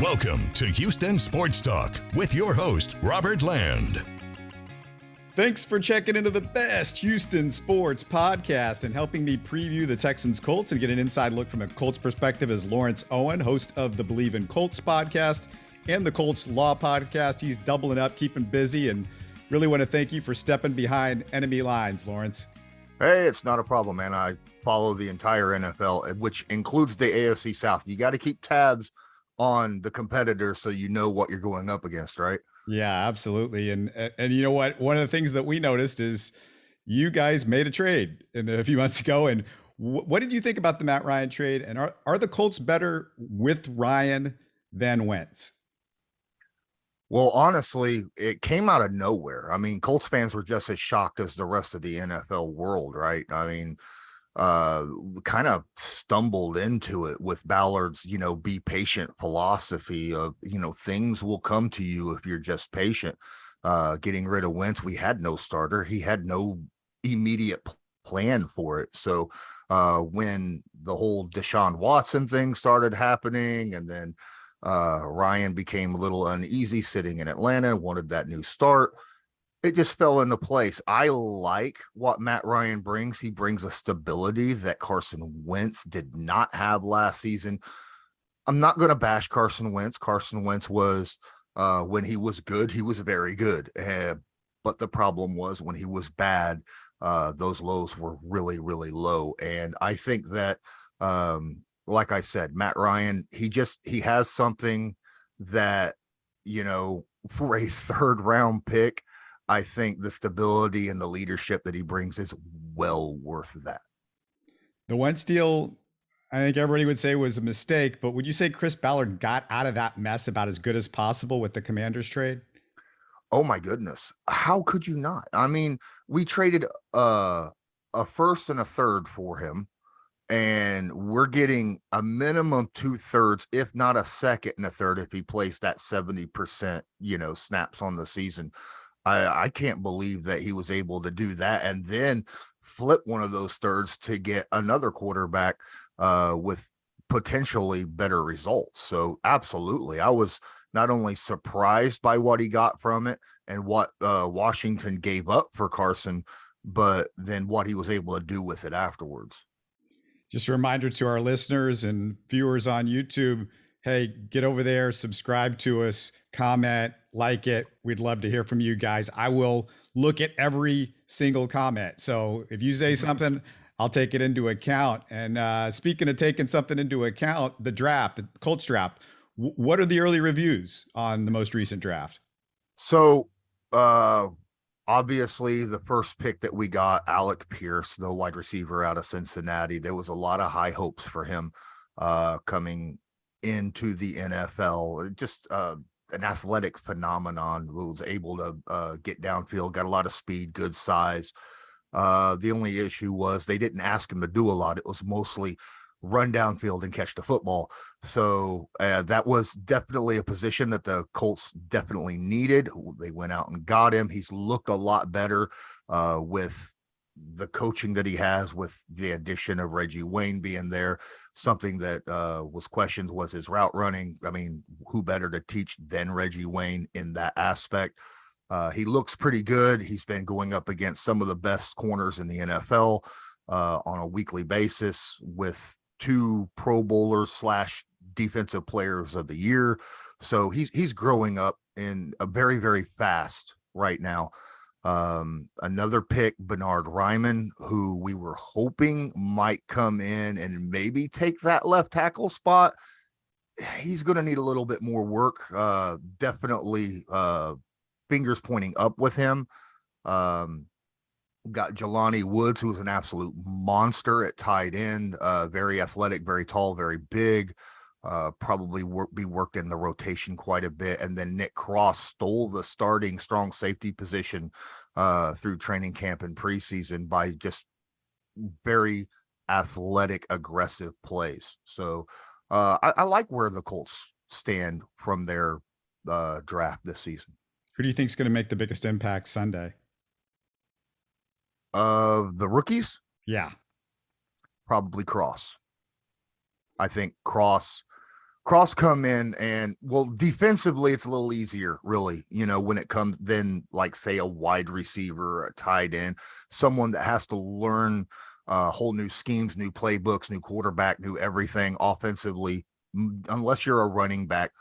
Welcome to Houston Sports Talk with your host, Robert Land. Thanks for checking into the best Houston sports podcast and helping me preview the Texans Colts and get an inside look from a Colts perspective is Lawrence Owen, host of the Bleav in Colts podcast and the Colts Law podcast. He's doubling up, keeping busy, and really want to thank you for stepping behind enemy lines, Lawrence. Hey, it's not a problem, man. I follow the entire NFL, which includes the AFC South. You got to keep tabs on the competitors so you know what you're going up against, right? Yeah, absolutely. And you know what? One of the things that we noticed is you guys made a trade a few months ago. And what did you think about the Matt Ryan trade? And are the Colts better with Ryan than Wentz? Well, honestly, it came out of nowhere. I mean, Colts fans were just as shocked as the rest of the NFL world, right? I mean, kind of stumbled into it with Ballard's, be patient philosophy of, things will come to you if you're just patient. Getting rid of Wentz, we had no starter. He had no immediate plan for it. So when the whole Deshaun Watson thing started happening, and then Ryan became a little uneasy sitting in Atlanta, wanted that new start, it just fell into place. I like what Matt Ryan brings. He brings a stability that Carson Wentz did not have last season. I'm not going to bash Carson Wentz. Carson Wentz was, when he was good, he was very good. But the problem was when he was bad, those lows were really, really low. And I think that, like I said, Matt Ryan, he has something that, for a third round pick, I think the stability and the leadership that he brings is well worth that. The Wentz deal, I think everybody would say was a mistake, but would you say Chris Ballard got out of that mess about as good as possible with the Commanders trade? Oh my goodness. How could you not? I mean, we traded a first and a third for him, and we're getting a minimum 2/3, if not a second and a third, if he plays that 70%, snaps on the season. I can't believe that he was able to do that and then flip one of those thirds to get another quarterback with potentially better results. So absolutely. I was not only surprised by what he got from it and what Washington gave up for Carson, but then what he was able to do with it afterwards. Just a reminder to our listeners and viewers on YouTube, hey, get over there, subscribe to us, comment, like it. We'd love to hear from you guys. I will look at every single comment. So if you say something, I'll take it into account. And speaking of taking something into account, the Colts draft, what are the early reviews on the most recent draft? So obviously the first pick that we got, Alec, the wide receiver out of Cincinnati, there was a lot of high hopes for him coming into the NFL. Just an athletic phenomenon, who was able to get downfield, got a lot of speed, good size. The only issue was they didn't ask him to do a lot. It was mostly run downfield and catch the football. So that was definitely a position that the Colts definitely needed. They went out and got him. He's looked a lot better with the coaching that he has, with the addition of Reggie Wayne being there. Something that was questioned was his route running. I mean, who better to teach than Reggie Wayne in that aspect? He looks pretty good. He's been going up against some of the best corners in the NFL on a weekly basis, with 2 Pro Bowlers / defensive players of the year. So he's growing up in a very, very fast right now. Another pick, Bernhard Raimann, who we were hoping might come in and maybe take that left tackle spot. He's going to need a little bit more work. Definitely fingers pointing up with him. Got Jelani Woods, who's an absolute monster at tight end, very athletic, very tall, very big. Probably be worked in the rotation quite a bit. And then Nick Cross stole the starting strong safety position through training camp and preseason by just very athletic, aggressive plays. So I like where the Colts stand from their draft this season. Who do you think is going to make the biggest impact Sunday? The rookies? Yeah. Probably Cross. I think Cross Cross come in and, well, defensively, it's a little easier, really, when it comes then, like, say, a wide receiver, a tight end, someone that has to learn whole new schemes, new playbooks, new quarterback, new everything offensively. Unless you're a running back,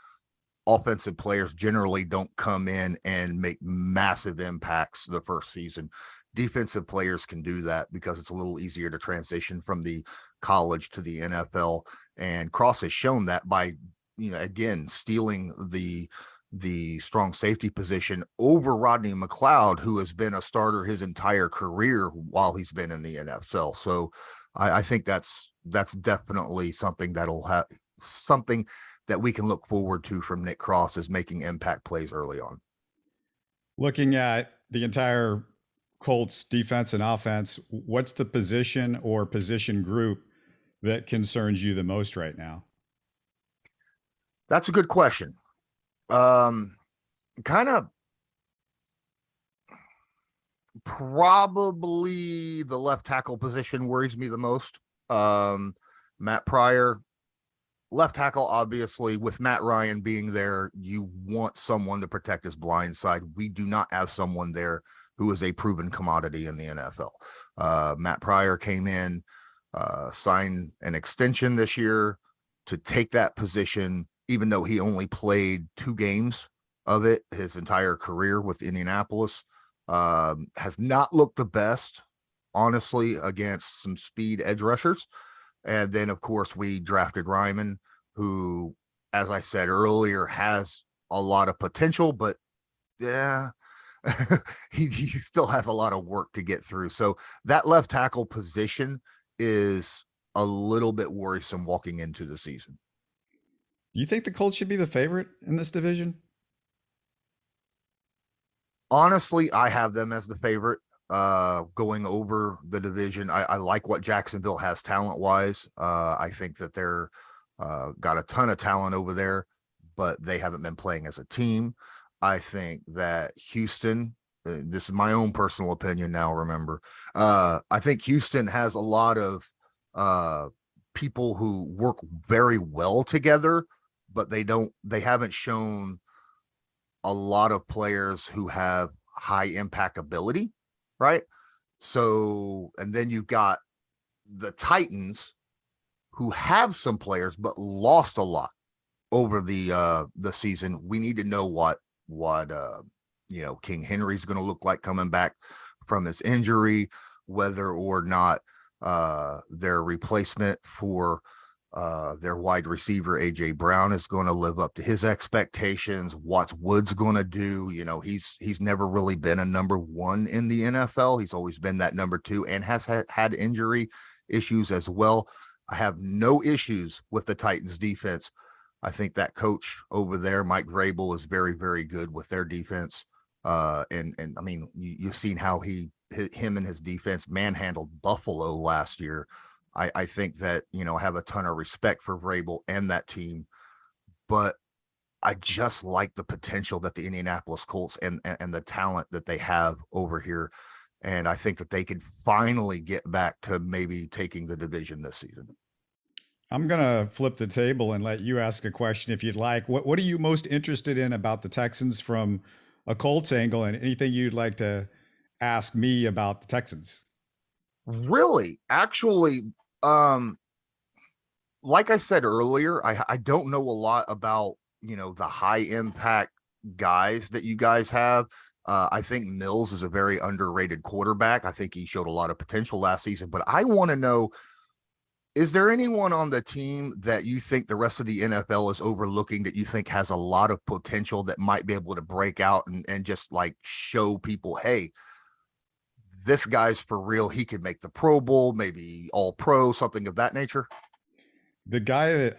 offensive players generally don't come in and make massive impacts the first season. Defensive players can do that because it's a little easier to transition from the college to the NFL. And Cross has shown that by, again, stealing the strong safety position over Rodney McLeod, who has been a starter his entire career while he's been in the NFL. So I think that's definitely something that we can look forward to from Nick Cross, is making impact plays early on. Looking at the entire Colts defense and offense, what's the position or position group that concerns you the most right now? That's a good question. Kind of probably the left tackle position worries me the most. Matt Pryor, left tackle, obviously, with Matt Ryan being there, you want someone to protect his blind side. We do not have someone there who is a proven commodity in the NFL. Matt Pryor came in, signed an extension this year to take that position, even though he only played 2 games of it his entire career with Indianapolis. Has not looked the best, honestly, against some speed edge rushers. And then, of course, we drafted Ryman, who, as I said earlier, has a lot of potential, but yeah, he still has a lot of work to get through. So that left tackle position is a little bit worrisome walking into the season. Do you think the Colts should be the favorite in this division? Honestly, I have them as the favorite going over the division. I like what Jacksonville has talent-wise. I think that they're got a ton of talent over there, but they haven't been playing as a team. I think that Houston, this is my own personal opinion now, remember, I think Houston has a lot of people who work very well together, but they haven't shown a lot of players who have high impact ability, right? So, and then you've got the Titans, who have some players but lost a lot over the season. We need to know what King Henry's going to look like coming back from his injury, whether or not their replacement for their wide receiver AJ Brown is going to live up to his expectations. What's Woods going to do? He's never really been a number 1 in the NFL. He's always been that number 2 and has had injury issues as well. I have no issues with the Titans defense. I think that coach over there, Mike Vrabel, is very, very good with their defense. And I mean, you've seen how him and his defense manhandled Buffalo last year. I think that, I have a ton of respect for Vrabel and that team, but I just like the potential that the Indianapolis Colts and the talent that they have over here. And I think that they could finally get back to maybe taking the division this season. I'm going to flip the table and let you ask a question if you'd like. What are you most interested in about the Texans from a Colts angle, and anything you'd like to ask me about the Texans? Really? Actually, like I said earlier, I don't know a lot about, the high impact guys that you guys have. I think Mills is a very underrated quarterback. I think he showed a lot of potential last season, but I want to know, is there anyone on the team that you think the rest of the NFL is overlooking that you think has a lot of potential that might be able to break out and just like show people, hey, this guy's for real. He could make the Pro Bowl, maybe all pro, something of that nature? The guy that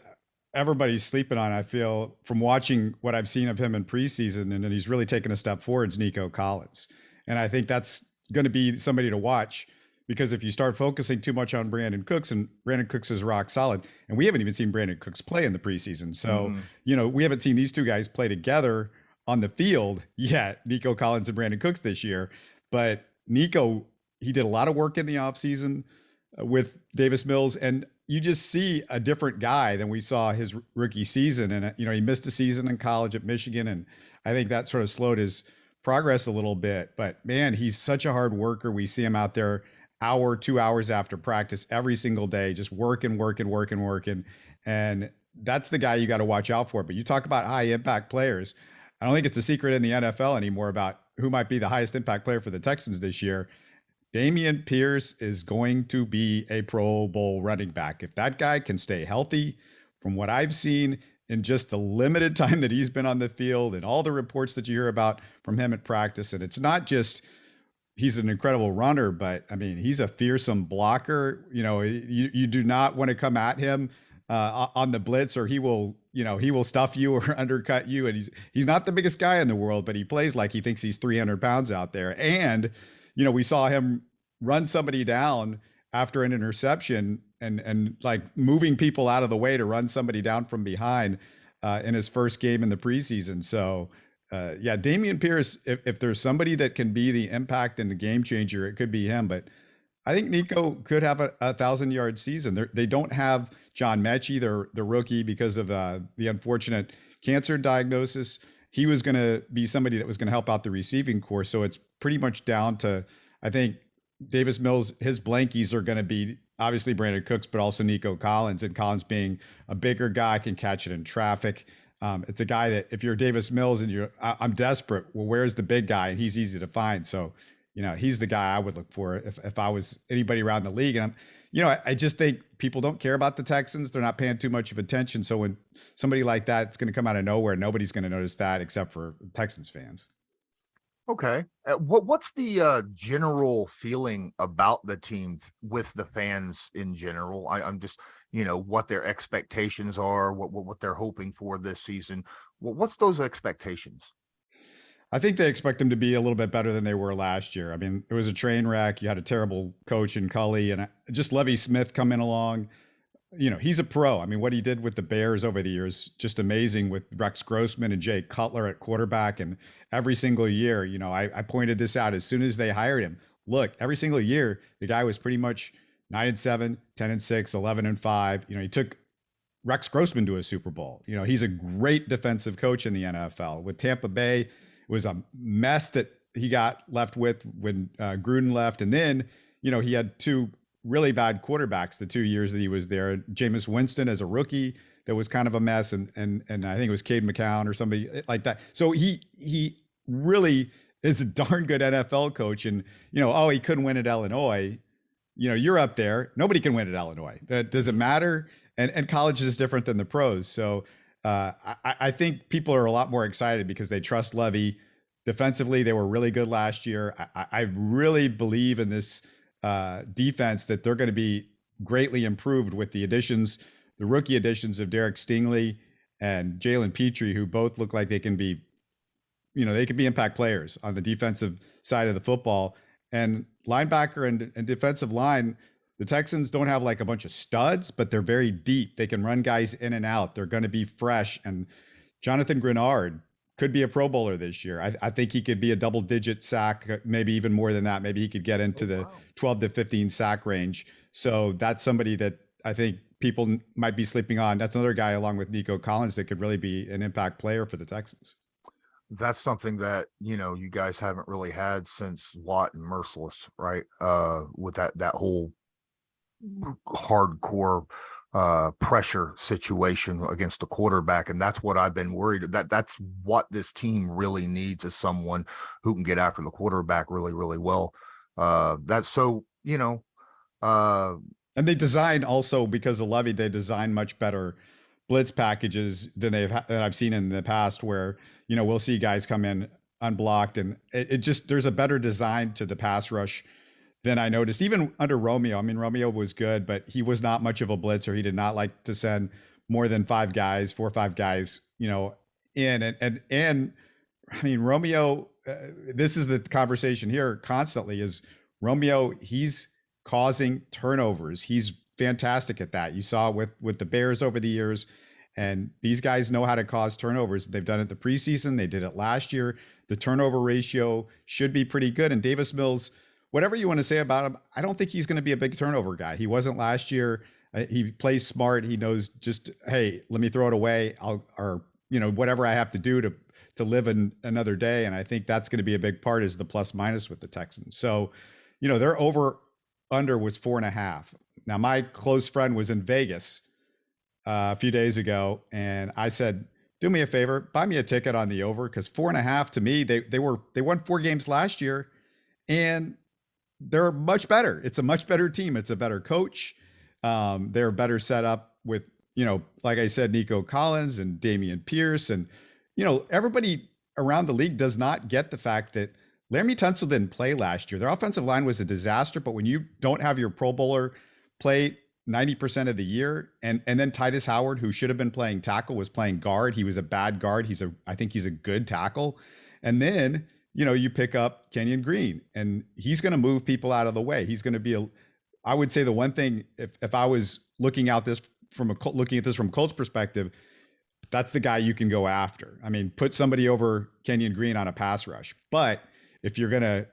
everybody's sleeping on, I feel, from watching what I've seen of him in preseason, and then he's really taken a step forward, is Nico Collins. And I think that's going to be somebody to watch, because if you start focusing too much on Brandon Cooks, and Brandon Cooks is rock solid, and we haven't even seen Brandon Cooks play in the preseason. So, we haven't seen these two guys play together on the field yet, Nico Collins and Brandon Cooks this year. But Nico, he did a lot of work in the offseason with Davis Mills. And you just see a different guy than we saw his rookie season. And, he missed a season in college at Michigan. And I think that sort of slowed his progress a little bit. But man, he's such a hard worker. We see him out there hour, 2 hours after practice every single day, just working. And that's the guy you got to watch out for. But you talk about high impact players. I don't think it's a secret in the NFL anymore about who might be the highest impact player for the Texans this year. Dameon Pierce is going to be a Pro Bowl running back. If that guy can stay healthy, from what I've seen in just the limited time that he's been on the field and all the reports that you hear about from him at practice, and it's not just he's an incredible runner, but I mean, he's a fearsome blocker. You do not want to come at him on the blitz, or he will stuff you or undercut you. And he's not the biggest guy in the world, but he plays like he thinks he's 300 pounds out there. And we saw him run somebody down after an interception and like moving people out of the way to run somebody down from behind in his first game in the preseason. So Dameon Pierce, if there's somebody that can be the impact and the game changer, it could be him. But I think Nico could have a 1,000-yard season. They don't have John Mechie, the rookie, because of the unfortunate cancer diagnosis. He was going to be somebody that was going to help out the receiving corps. So it's pretty much down to, I think, Davis Mills. His blankies are going to be obviously Brandon Cooks, but also Nico Collins. And Collins being a bigger guy, can catch it in traffic. It's a guy that if you're Davis Mills and I'm desperate, well, where's the big guy? And he's easy to find. So, he's the guy I would look for if I was anybody around the league. And I just think people don't care about the Texans. They're not paying too much of attention. So when somebody like that's going to come out of nowhere, nobody's going to notice that except for Texans fans. Okay. What's the general feeling about the team with the fans in general? I'm just, what their expectations are, what they're hoping for this season. What's those expectations? I think they expect them to be a little bit better than they were last year. I mean, it was a train wreck. You had a terrible coach in Cully, and just Lovie Smith coming along. He's a pro. I mean, what he did with the Bears over the years, just amazing, with Rex Grossman and Jay Cutler at quarterback. And every single year, I pointed this out as soon as they hired him. Look, every single year, the guy was pretty much 9-7, 10-6, 11-5. He took Rex Grossman to a Super Bowl. He's a great defensive coach in the NFL. With Tampa Bay, it was a mess that he got left with when Gruden left. And then, he had two really bad quarterbacks the 2 years that he was there. Jameis Winston as a rookie, that was kind of a mess. And I think it was Cade McCown or somebody like that. So he really is a darn good NFL coach. And, he couldn't win at Illinois. You're up there. Nobody can win at Illinois. That doesn't matter. And college is different than the pros. So I think people are a lot more excited because they trust Lovie. Defensively, they were really good last year. I really Bleav in this defense that they're going to be greatly improved with the rookie additions of Derek Stingley and Jalen Petrie, who both look like they can be, they could be impact players on the defensive side of the football. And linebacker and defensive line, the Texans don't have like a bunch of studs, but they're very deep. They can run guys in and out. They're going to be fresh. And Jonathan Grenard could be a Pro Bowler this year. I think he could be a double-digit sack, maybe even more than that. Maybe he could get into the 12 to 15 sack range. So that's somebody that I think people might be sleeping on. That's another guy along with Nico Collins that could really be an impact player for the Texans. That's something that, you guys haven't really had since Watt and Merciless, right? With that whole hardcore pressure situation against the quarterback. And that's what I've been worried that's what this team really needs, is someone who can get after the quarterback really, really well. That's so, and they design also, because of Lovie, they design much better blitz packages than that I've seen in the past, where, we'll see guys come in unblocked, and it just, there's a better design to the pass rush than I noticed, even under Romeo. I mean, Romeo was good, but he was not much of a blitzer. He did not like to send more than 4 or 5 guys, in. And I mean, Romeo, this is the conversation here constantly, is Romeo, he's causing turnovers. He's fantastic at that. You saw it with the Bears over the years, and these guys know how to cause turnovers. They've done it the preseason. They did it last year. The turnover ratio should be pretty good. And Davis Mills, whatever you want to say about him, I don't think he's going to be a big turnover guy. He wasn't last year. He plays smart. He knows just, hey, let me throw it away. Or whatever I have to do to live another day. And I think that's going to be a big part, is the plus minus with the Texans. So, their over under was 4.5. Now, my close friend was in Vegas a few days ago, and I said, do me a favor, buy me a ticket on the over, because 4.5, to me, they won 4 games last year, and they're much better. It's a much better team. It's a better coach. They're better set up with, like I said, Nico Collins and Dameon Pierce. And, everybody around the league does not get the fact that Laramie Tunsil didn't play last year. Their offensive line was a disaster, but when you don't have your Pro Bowler play 90% of the year, and then Titus Howard, who should have been playing tackle, was playing guard. He was a bad guard. I think he's a good tackle. And then, you pick up Kenyon Green, and he's going to move people out of the way. He's going to be I would say the one thing, if I was looking at this from Colts perspective, that's the guy you can go after. I mean, put somebody over Kenyon Green on a pass rush. But if you're gonna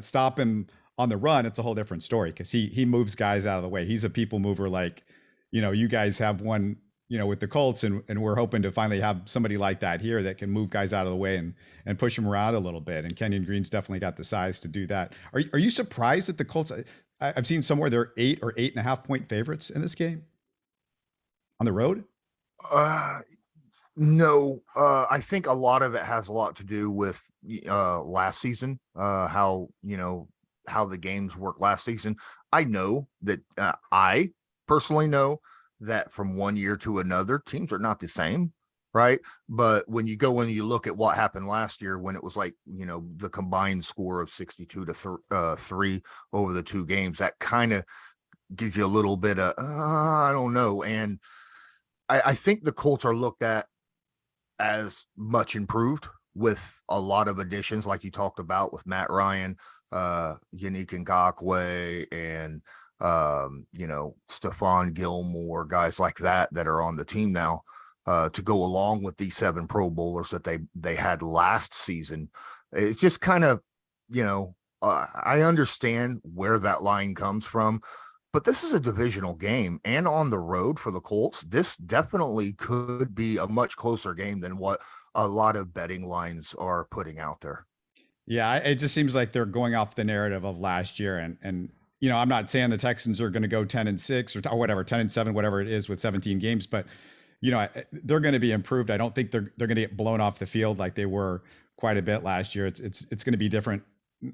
stop him on the run, it's a whole different story, because he moves guys out of the way. He's a people mover, like, you guys have one, with the Colts, and we're hoping to finally have somebody like that here that can move guys out of the way and push them around a little bit. And Kenyon Green's definitely got the size to do that. Are you surprised that the Colts? I've seen somewhere they're 8 or 8.5 point favorites in this game on the road. No, I think a lot of it has a lot to do with last season, how the games worked last season. I know that I personally know that from one year to another, teams are not the same, right? But when you go and you look at what happened last year, when it was like, the combined score of 62 to 3 over the 2 games, that kind of gives you a little bit of, I don't know. And I think the Colts are looked at as much improved with a lot of additions, like you talked about with Matt Ryan, Yannick Ngakoue, and Stephon Gilmore, guys like that are on the team now, to go along with these 7 Pro Bowlers that they had last season. It's just kind of, I understand where that line comes from, but this is a divisional game, and on the road for the Colts, this definitely could be a much closer game than what a lot of betting lines are putting out there. Yeah, it just seems like they're going off the narrative of last year, and I'm not saying the Texans are going to go 10-6 or whatever, 10-7, whatever it is with 17 games, but they're going to be improved. I don't think they're going to get blown off the field like they were quite a bit last year. It's going to be different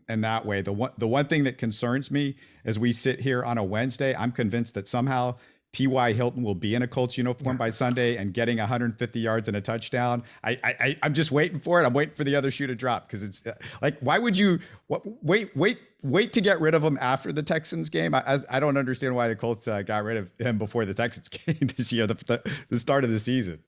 in that way. The one thing that concerns me as we sit here on a Wednesday, I'm convinced that somehow T.Y. Hilton will be in a Colts uniform by Sunday and getting 150 yards and a touchdown. I'm just waiting for it. I'm waiting for the other shoe to drop, because it's like, why would you wait to get rid of him after the Texans game? I don't understand why the Colts got rid of him before the Texans game this year, the start of the season.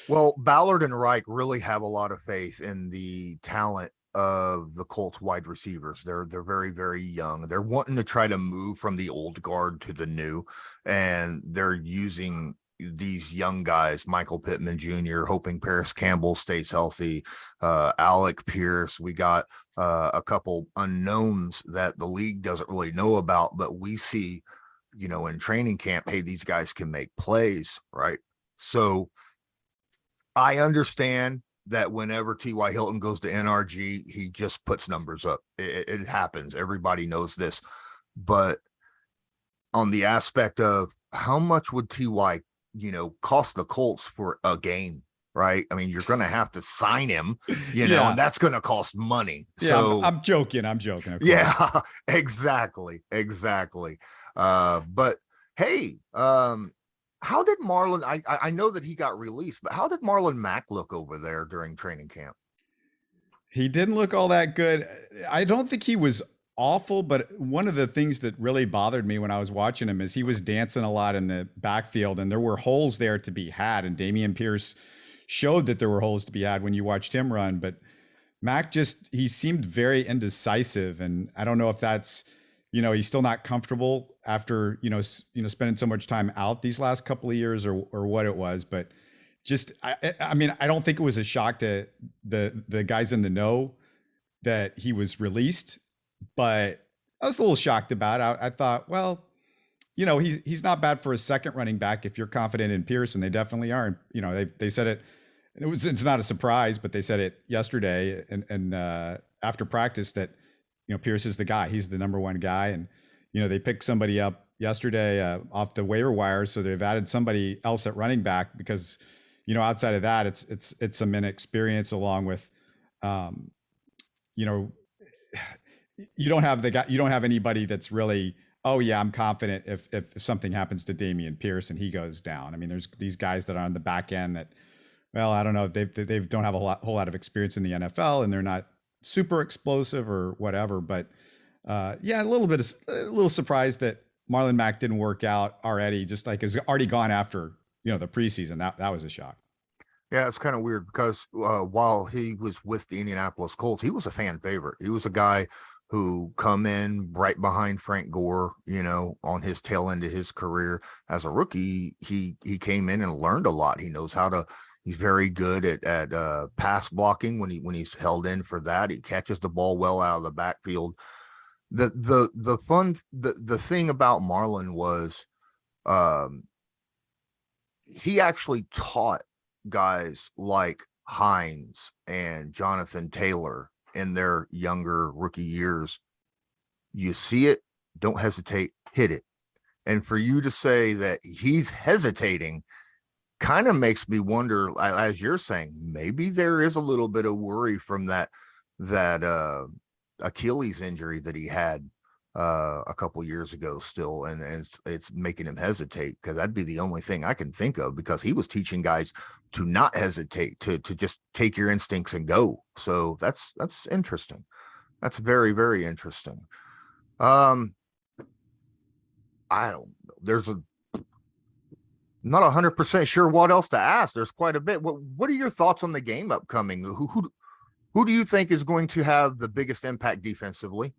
Well, Ballard and Reich really have a lot of faith in the talent of the Colts wide receivers. They're very, very young. They're wanting to try to move from the old guard to the new, and they're using these young guys, Michael Pittman Jr., hoping Paris Campbell stays healthy, Alec Pierce. We got a couple unknowns that the league doesn't really know about, but we see, in training camp, hey, these guys can make plays, right? So I understand that whenever T.Y. Hilton goes to NRG, he just puts numbers up. It happens. Everybody knows this. But on the aspect of how much would T.Y., cost the Colts for a game, right? I mean, you're going to have to sign him, and that's going to cost money. Yeah, so I'm joking. Yeah, exactly. But hey, how did Marlon, I know that he got released, but how did Marlon Mack look over there during training camp? He didn't look all that good. I don't think he was awful, but one of the things that really bothered me when I was watching him is he was dancing a lot in the backfield, and there were holes there to be had. And Dameon Pierce showed that there were holes to be had when you watched him run. But Mack he seemed very indecisive. And I don't know if that's, he's still not comfortable after, spending so much time out these last couple of years or what it was. But just, I mean, I don't think it was a shock to the guys in the know that he was released, but I was a little shocked about it. I thought, well, he's not bad for a second running back if you're confident in Pearson. They definitely are. They said it. It's not a surprise, but they said it yesterday and after practice that Pierce is the guy. He's the number one guy, and they picked somebody up yesterday off the waiver wire, so they've added somebody else at running back because outside of that, it's some inexperience along with you don't have the guy. You don't have anybody that's really, oh yeah, I'm confident if something happens to Dameon Pierce and he goes down. I mean, there's these guys that are on the back end that, well, I don't know, they don't have a whole lot of experience in the NFL and they're not super explosive or whatever. But yeah, a little surprised that Marlon Mack didn't work out already. Just like has already gone after the preseason. That was a shock. Yeah, it's kind of weird because while he was with the Indianapolis Colts, he was a fan favorite. He was a guy who come in right behind Frank Gore, on his tail end of his career. As a rookie, he came in and learned a lot. He knows he's very good at pass blocking when he's held in for that. He catches the ball well out of the backfield. The thing about Marlon was he actually taught guys like Hines and Jonathan Taylor in their younger rookie years. You see it, don't hesitate, hit it. And for you to say that he's hesitating kind of makes me wonder, as you're saying, maybe there is a little bit of worry from that Achilles injury that he had a couple years ago still, and it's making him hesitate, because that'd be the only thing I can think of, because he was teaching guys to not hesitate, to just take your instincts and go. So that's interesting. That's very, very interesting. I don't know. There's not 100% sure what else to ask. There's quite a bit. What are your thoughts on the game upcoming? Who do you think is going to have the biggest impact defensively?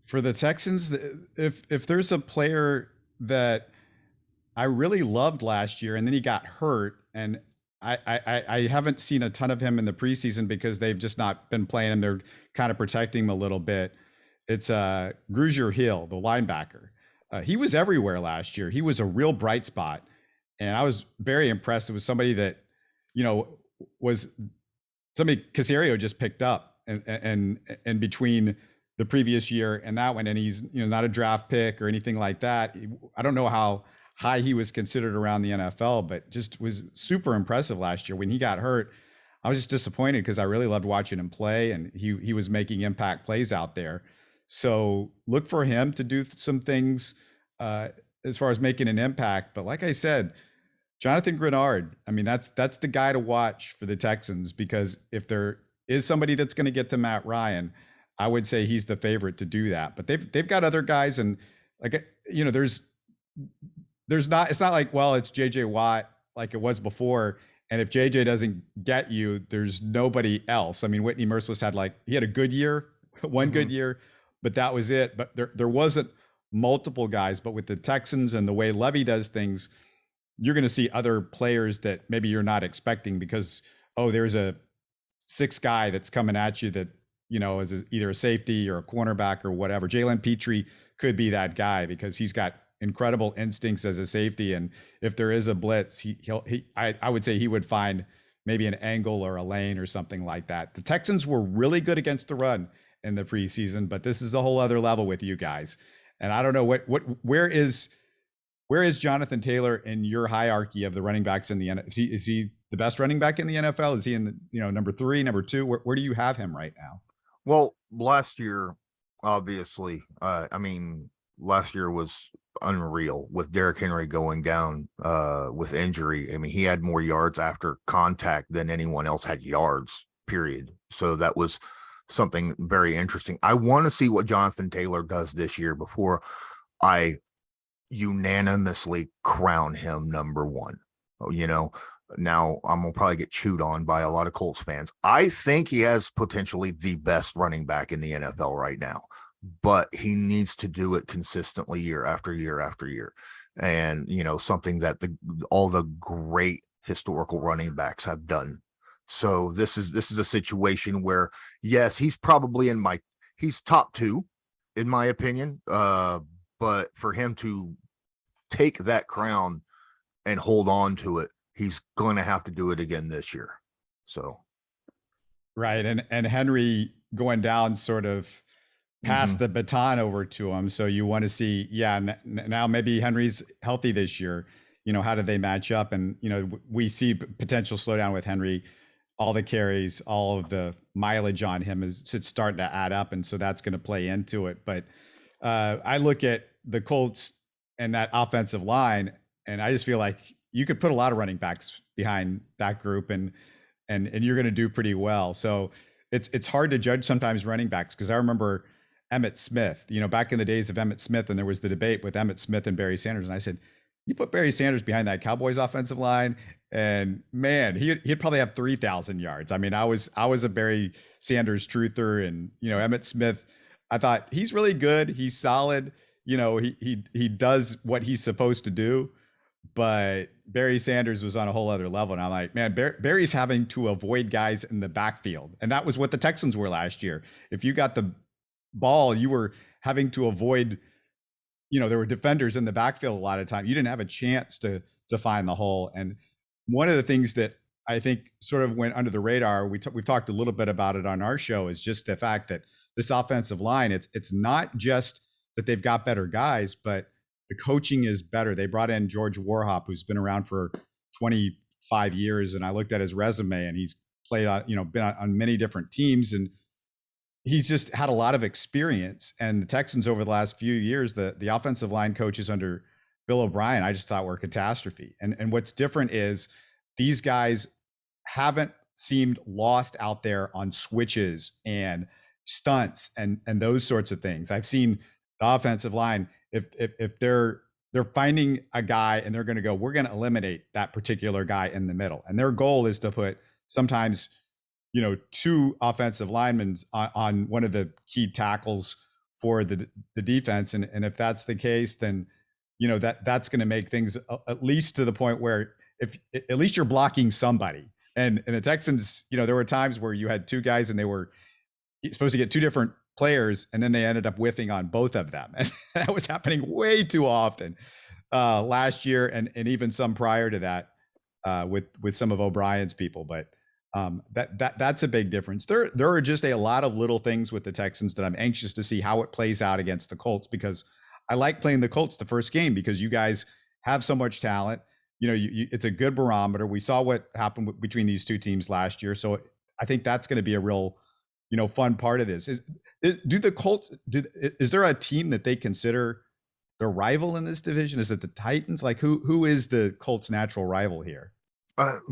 For the Texans, if there's a player that I really loved last year and then he got hurt, and I haven't seen a ton of him in the preseason because they've just not been playing him. They're kind of protecting him a little bit. It's Grugier Hill, the linebacker. He was everywhere last year. He was a real bright spot, and I was very impressed. It was somebody that, was somebody Caserio just picked up, and between the previous year and that one, and he's not a draft pick or anything like that. I don't know how high he was considered around the NFL, but just was super impressive last year. When he got hurt, I was just disappointed because I really loved watching him play, and he was making impact plays out there. So look for him to do some things as far as making an impact. But like I said, Jonathan Grenard, I mean, that's the guy to watch for the Texans, because if there is somebody that's going to get to Matt Ryan, I would say he's the favorite to do that. But they've got other guys, and there's not, it's not like, well, it's JJ Watt like it was before, and if JJ doesn't get you, there's nobody else. I mean, Whitney Merciless he had a good year, one good year, but that was it. But there wasn't multiple guys. But with the Texans and the way Levy does things, you're going to see other players that maybe you're not expecting, because there's a sixth guy that's coming at you that is either a safety or a cornerback or whatever. Jalen Petrie could be that guy, because he's got incredible instincts as a safety. And if there is a blitz, I would say he would find maybe an angle or a lane or something like that. The Texans were really good against the run in the preseason, but this is a whole other level with you guys. And I don't know where is Jonathan Taylor in your hierarchy of the running backs in the NFL? Is he the best running back in the NFL? Is he in the number 3, number 2? Where do you have him right now? Well, last year, obviously, last year was unreal with Derrick Henry going down with injury. I mean, he had more yards after contact than anyone else had yards, period. So that was something very interesting. I want to see what Jonathan Taylor does this year before I unanimously crown him number 1. Now I'm gonna probably get chewed on by a lot of Colts fans. I think he has potentially the best running back in the NFL right now, but he needs to do it consistently year after year after year. And something that all the great historical running backs have done. So this is a situation where, yes, he's probably he's top 2 in my opinion, but for him to take that crown and hold on to it, he's going to have to do it again this year. So, right. And Henry going down sort of pass the baton over to him. So you want to see, now maybe Henry's healthy this year. How do they match up? And, we see potential slowdown with Henry. All the carries, all of the mileage on him it's starting to add up. And so that's going to play into it. But I look at the Colts and that offensive line, and I just feel like you could put a lot of running backs behind that group and you're going to do pretty well. So it's hard to judge sometimes running backs, because I remember Emmitt Smith, back in the days of Emmitt Smith, and there was the debate with Emmitt Smith and Barry Sanders. And I said, you put Barry Sanders behind that Cowboys offensive line, and man, he'd probably have 3,000 yards. I mean, I was a Barry Sanders truther, and, Emmitt Smith, I thought he's really good. He's solid. He does what he's supposed to do, but Barry Sanders was on a whole other level. And I'm like, man, Barry's having to avoid guys in the backfield. And that was what the Texans were last year. If you got the ball, you were having to avoid, there were defenders in the backfield a lot of time. You didn't have a chance to find the hole. And one of the things that I think sort of went under the radar, we've talked a little bit about it on our show, is just the fact that this offensive line, it's not just that they've got better guys, but the coaching is better. They brought in George Warhop, who's been around for 25 years. And I looked at his resume, and he's played on, been on many different teams, and he's just had a lot of experience. And the Texans over the last few years, the offensive line coaches under Bill O'Brien, I just thought were a catastrophe. And what's different is these guys haven't seemed lost out there on switches and stunts and those sorts of things. I've seen the offensive line, if they're finding a guy and they're going to go, we're going to eliminate that particular guy in the middle. And their goal is to put sometimes, two offensive linemen on one of the key tackles for the defense. And if that's the case, then, that's going to make things at least to the point where if at least you're blocking somebody. And the Texans, there were times where you had two guys and they were supposed to get two different players, and then they ended up whiffing on both of them. And that was happening way too often last year, and even some prior to that with some of O'Brien's people. But that's a big difference. There are just a lot of little things with the Texans that I'm anxious to see how it plays out against the Colts, because I like playing the Colts the first game because you guys have so much talent. It's a good barometer. We saw what happened between these two teams last year. So I think that's going to be a real, fun part of this. Do the Colts, is there a team that they consider their rival in this division? Is it the Titans? Like who is the Colts' natural rival here?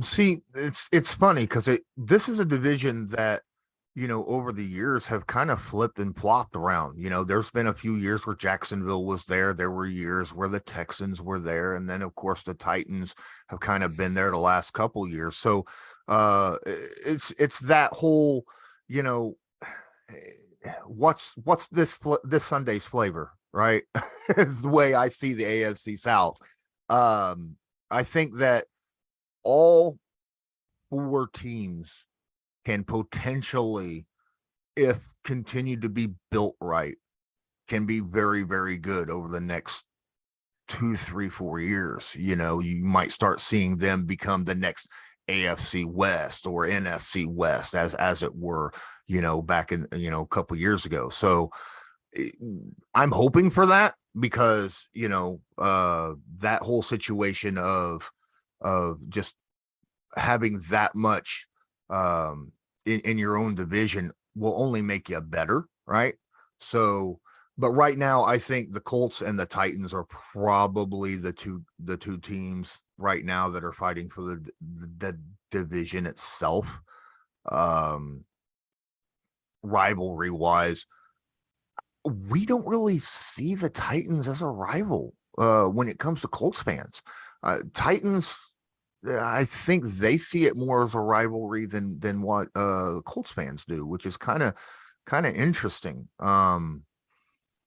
See, it's funny because this is a division that, over the years have kind of flipped and flopped around. There's been a few years where Jacksonville was there. There were years where the Texans were there. And then, of course, the Titans have kind of been there the last couple years. So it's that whole, what's this Sunday's flavor, right? The way I see the AFC South. I think that all four teams can potentially, if continued to be built right, can be very, very good over the next 2, 3, 4 years. You might start seeing them become the next AFC West or NFC West, as it were, back in, a couple years ago. So I'm hoping for that because, that whole situation of just having that much in your own division will only make you better, right? So, but right now, I think the Colts and the Titans are probably the two teams right now that are fighting for the division itself. Rivalry wise, we don't really see the Titans as a rival when it comes to Colts fans. Titans, I think they see it more as a rivalry than what Colts fans do, which is kind of interesting.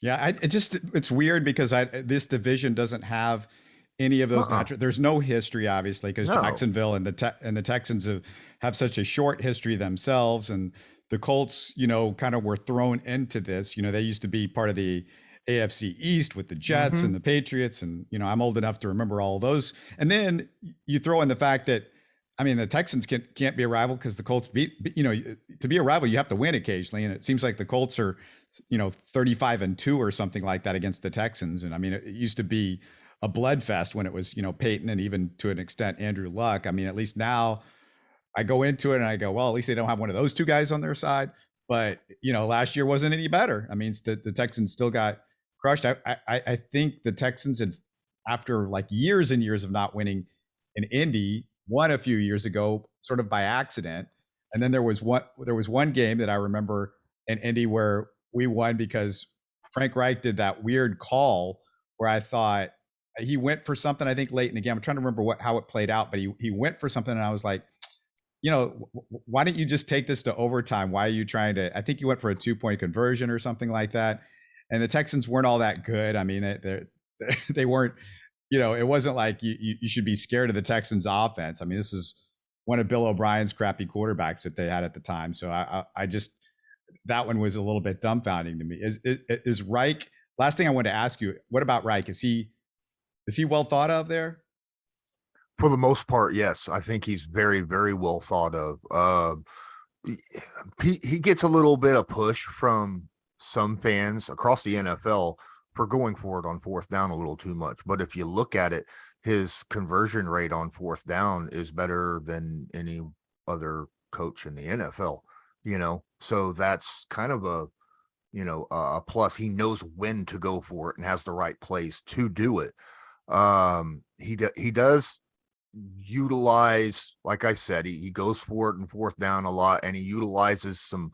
Yeah, it's weird because this division doesn't have any of those natural. There's no history, obviously, because Jacksonville and the Texans have such a short history themselves, and the Colts, kind of were thrown into this. They used to be part of the AFC East with the Jets and the Patriots. And, I'm old enough to remember all of those. And then you throw in the fact that, the Texans can't be a rival because the Colts to be a rival, you have to win occasionally. And it seems like the Colts are, 35-2 or something like that against the Texans. And it used to be a bloodfest when it was, Peyton and even to an extent, Andrew Luck. At least now I go into it and I go, well, at least they don't have one of those two guys on their side. But, last year wasn't any better. The Texans still got crushed. I think the Texans, after like years and years of not winning in Indy, won a few years ago, sort of by accident. And then there was one game that I remember in Indy where we won because Frank Reich did that weird call where I thought he went for something, I think late in the game. I'm trying to remember how it played out, but he went for something and I was like, why don't you just take this to overtime? Why are you trying to, I think you went for a 2-point conversion or something like that. And the Texans weren't all that good. They weren't, it wasn't like you should be scared of the Texans offense. This is one of Bill O'Brien's crappy quarterbacks that they had at the time. So I just, that one was a little bit dumbfounding to me. Is Reich, last thing I wanted to ask you, what about Reich? Is he well thought of there? For the most part, yes. I think he's very, very well thought of. He gets a little bit of push from some fans across the NFL for going for it on fourth down a little too much. But if you look at it, his conversion rate on fourth down is better than any other coach in the NFL, so that's kind of a plus. He knows when to go for it and has the right plays to do it. He does utilize, like I said, he goes for it in fourth down a lot, and he utilizes some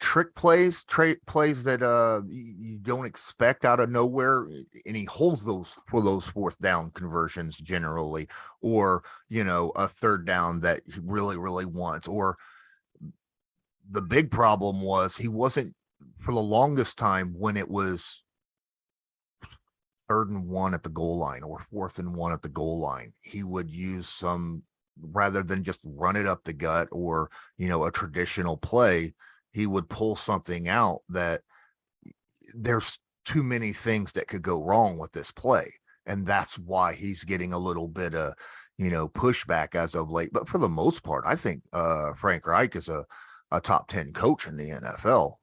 trick plays that you don't expect out of nowhere, and he holds those for those fourth down conversions generally, or a third down that he really, really wants. Or the big problem was he wasn't, for the longest time, when it was 3rd and 1 at the goal line or 4th and 1 at the goal line, he would use some, rather than just run it up the gut or a traditional play, he would pull something out that there's too many things that could go wrong with this play. And that's why he's getting a little bit of, pushback as of late. But for the most part, I think Frank Reich is a top 10 coach in the NFL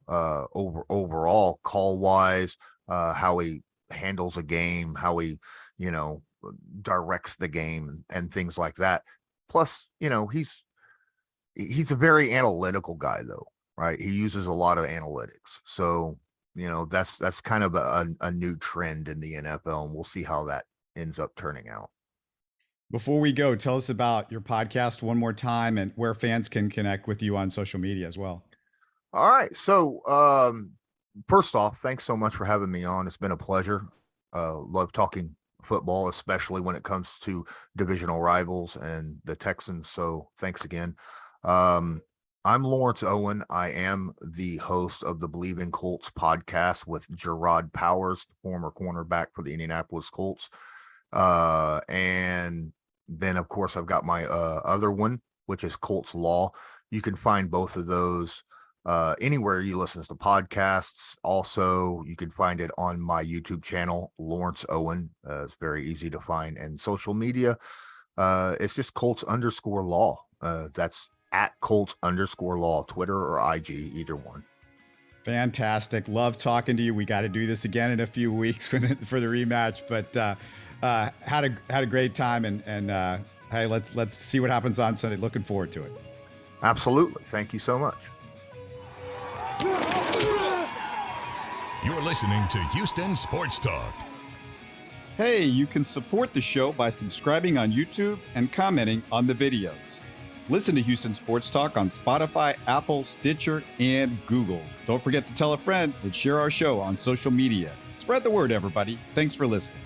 overall, call wise, how he handles a game, how he, directs the game and things like that. Plus, he's a very analytical guy though. Right. He uses a lot of analytics. So, that's kind of a new trend in the NFL, and we'll see how that ends up turning out. Before we go, tell us about your podcast one more time and where fans can connect with you on social media as well. All right. So, first off, thanks so much for having me on. It's been a pleasure. Love talking football, especially when it comes to divisional rivals and the Texans. So thanks again. I'm Lawrence Owen. I am the host of the Bleav in Colts podcast with Gerard Powers, former cornerback for the Indianapolis Colts. And then, of course, I've got my other one, which is Colts Law. You can find both of those anywhere you listen to podcasts. Also, you can find it on my YouTube channel, Lawrence Owen. It's very easy to find. And social media, it's just Colts_Law. That's at Colts_Law, Twitter or IG, either one. Fantastic. Love talking to you. We got to do this again in a few weeks for the rematch, but had a great time, and hey, let's see what happens on Sunday. Looking forward to it. Absolutely. Thank you so much. You're listening to Houston Sports Talk. Hey, you can support the show by subscribing on YouTube and commenting on the videos. Listen to Houston Sports Talk on Spotify, Apple, Stitcher, and Google. Don't forget to tell a friend and share our show on social media. Spread the word, everybody. Thanks for listening.